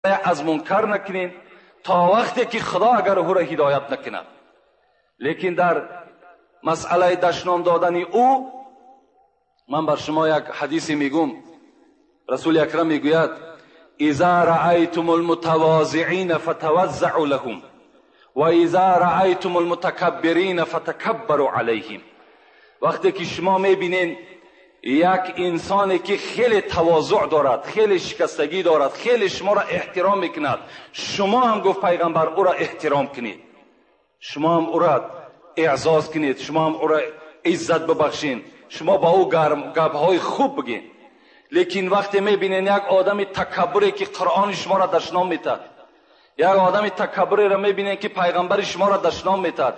از منکر نکنین تا وقتی که خدا اگر او را هدایت نکند. لیکن در مسئله دشنام دادن او من بر شما یک حدیثی میگم. رسول اکرم میگوید اذا رأیتم المتواضعین فتوضعوا لهم و اذا رأیتم المتکبرین فتکبروا علیهم. وقتی که شما میبینین یک انسانی که خیلی تواضع دارد، خیلی شکستگی دارد، خیلی شما را احترام میکند، شما هم گفت پیغمبر او را احترام کنید، شما هم او را اعزاز کنید، شما هم او را عزت ببخشین، شما با او گپ‌های خوب بگین. لیکن وقتی میبینین یک آدم تکبری که قرآن شما را دشنام میتد، یک آدم تکبری را میبینین که پیغمبر شما را دشنام میتد،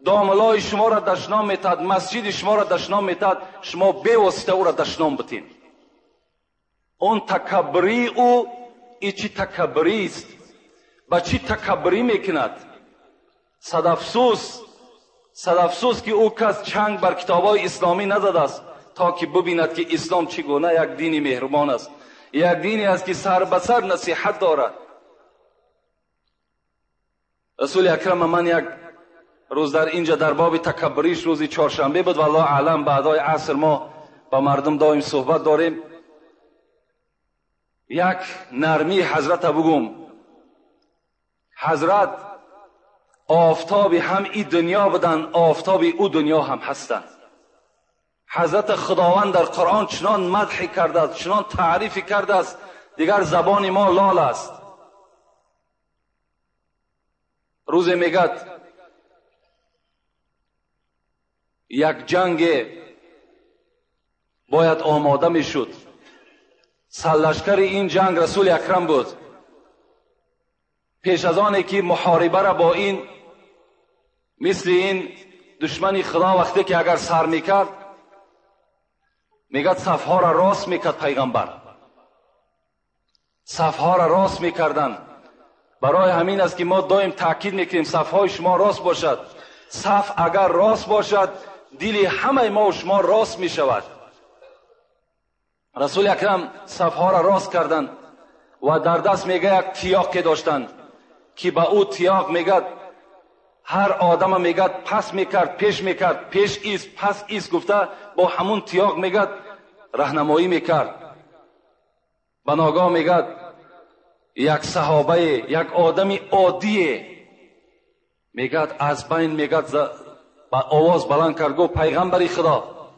داملای شما را دشنام میتد، مسجد شما را دشنام میتد، شما بی‌واسطه او را دشنام بتین. اون تکبری او ای چی تکبری است؟ با چی تکبری میکند؟ صد افسوس که او کس چنگ بر کتابای اسلامی نزده است تا که ببیند که اسلام چگونه یک دین مهربان است، یک دینی است که سر به سر نصیحت دارد. رسول اکرم من یک روز در اینجا در باب تکبریش روزی چهارشنبه بود و الله اعلم بعدای عصر ما با مردم دائم صحبت داریم. یک نرمی حضرت بگم. حضرت آفتاب هم این دنیا بودن، آفتاب او دنیا هم هستند. حضرت خداوند در قرآن چنان مدح کرده است، چنان تعریف کرده است، دیگر زبان ما لال است. روز میگد یک جنگ باید آماده میشد. سرلشکر این جنگ رسول اکرم بود. پیش از آنی که محاربه را با این مثل این دشمن خدا وقتی که اگر سر میکرد میگد صفها را راست میکرد پیغمبر، صفها را راست میکردن. برای همین است که ما دائم تاکید میکنیم صفهای شما راست باشد. صف اگر راست باشد دل همه ما و شما راست میشود. رسول اکرم صفها را راست کردند و در دست میگه یک تیاقی داشتند که با او تیاق میگد هر آدم میگد پس میکرد پیش میکرد، پیش ایست پس ایست گفته با همون تیاق میگد راهنمایی میکرد. بناگاه میگد یک صحابه، یک آدمی عادی میگد از بین میگد با آواز بلند کرد گفت پیغمبر خدا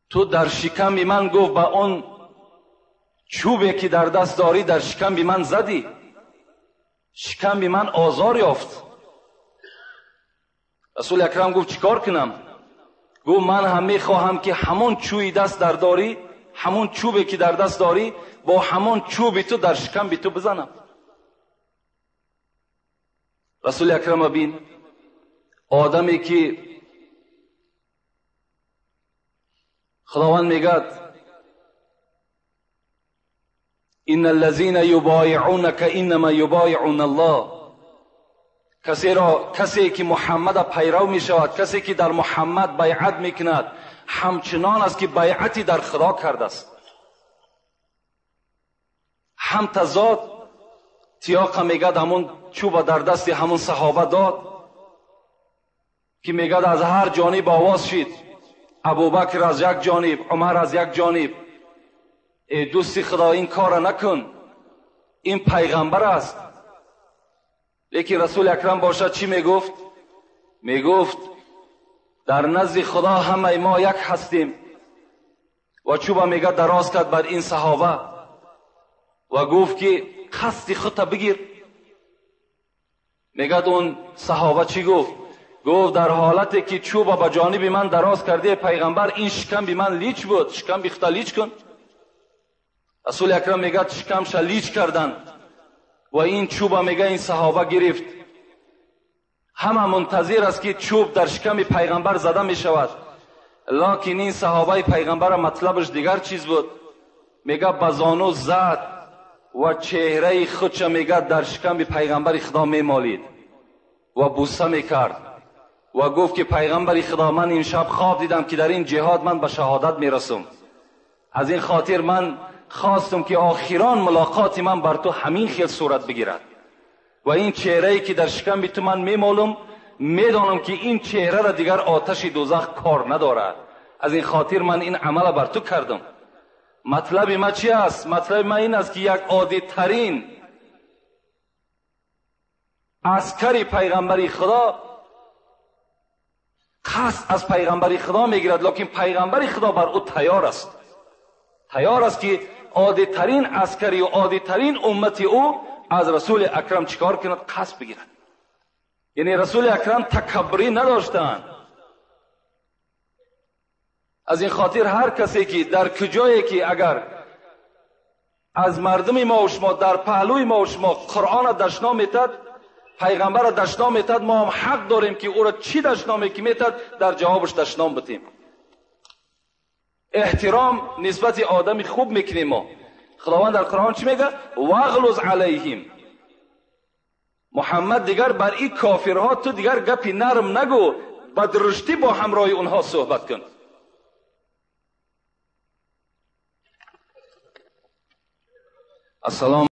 تو در شکم من گفت با اون چوبی که در دست داری در شکم من زدی، شکم من آزار یافت. رسول اکرم گفت چیکار کنم؟ گفت من هم میخواهم که همون چوبی دست در داری، همون چوبی که در دست داری با همون چوبی تو در شکم تو بزنم. رسول اکرم بین آدمی که خداوند میگد ان الذين يبايعونك انما يبايعون الله، کسی که محمد پیرو می شود، کسی که در محمد بیعت میکند همچنان است که بیعتی در خدا کرده است. هم تضاد تیاق میگد همون چوب در دست همون صحابه داد که میگد از هر جانب آواز شد، ابوبکر از یک جانب، عمر از یک جانب، ای دوستی خدا این کار نکن، این پیغمبر است. لیکن رسول اکرم باشد چی میگفت؟ میگفت در نزد خدا همه ما یک هستیم و چوبه میگه دراز کرد بر این صحابه و گفت که قصد خودت بگیر. میگد اون صحابه چی گفت؟ گفت در حالتی که چوبه به جانب من دراز کرده پیغمبر این شکم بی من لیچ بود، شکم بیخته لیچ کن. رسول اکرم میگه شکمش لیچ کردن و این چوبه میگه این صحابه گرفت. همه منتظر است که چوب در شکم پیغمبر زده می شود، لیکن این صحابه پیغمبر مطلبش دیگر چیز بود. میگه بزانو زد و چهره خودش میگه در شکم پیغمبر خدا میمالید و بوسه میکرد و گفت که پیغمبر خدا من این شب خواب دیدم که در این جهاد من به شهادت میرسم، از این خاطر من خواستم که آخران ملاقات من بر تو همین خیل صورت بگیرد و این چهره‌ای که در شکم تو من میمالم میدانم که این چهره را دیگر آتش دوزخ کار ندارد. از این خاطر من این عمل بر تو کردم. مطلب ما چی است؟ مطلب ما این است که یک عادی ترین عسکری پیغمبری خدا قصد از پیغمبری خدا میگیرد، لیکن پیغمبری خدا بر او تیار است. تیار است که عادی ترین عسکری و عادی ترین امتی او از رسول اکرم چیکار کند؟ قصد بگیرد. یعنی رسول اکرم تکبری نداشتند. از این خاطر هر کسی که در کجایی که اگر از مردم ما و شما در پهلوی ما و شما قرآن را دشنا میتد، پیغمبر را دشنا میتد، ما هم حق داریم که او را چی دشنا میتد در جوابش دشنا بتیم. احترام نسبت آدم خوب میکنیم. ما خداوند در قرآن چی میگه؟ واغلظ علیهم. محمد دیگر بر این کافرها تو دیگر گپی نرم نگو، بدرشتی با همراه اونها صحبت کن. السلام